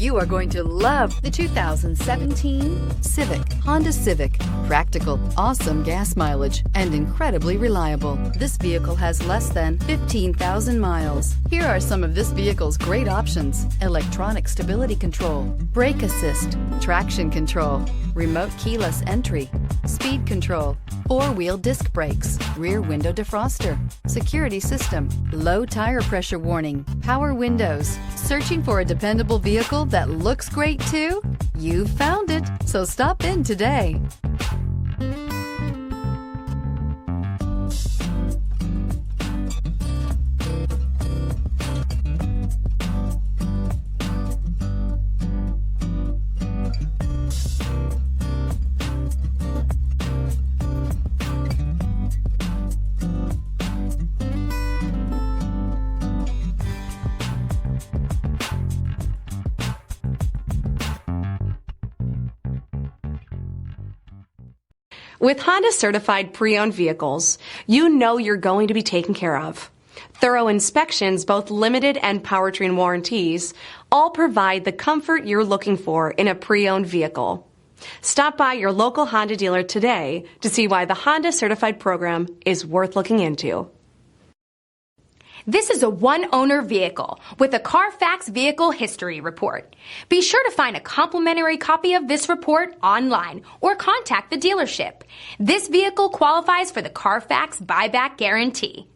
You are going to love the 2017 Civic, Honda Civic. Practical, awesome gas mileage, and incredibly reliable. This vehicle has less than 15,000 miles. Here are some of this vehicle's great options: electronic stability control, brake assist, traction control, remote keyless entry, speed control, four-wheel disc brakes, rear window defroster, security system, low tire pressure warning, power windows. Searching for a dependable vehicle that looks great too? You found it, so stop in today. With Honda certified pre-owned vehicles, you know you're going to be taken care of. Thorough inspections, both limited and powertrain warranties, all provide the comfort you're looking for in a pre-owned vehicle. Stop by your local Honda dealer today to see why the Honda certified program is worth looking into. This is a one-owner vehicle with a Carfax Vehicle History Report. Be sure to find a complimentary copy of this report online or contact the dealership. This vehicle qualifies for the Carfax Buyback Guarantee.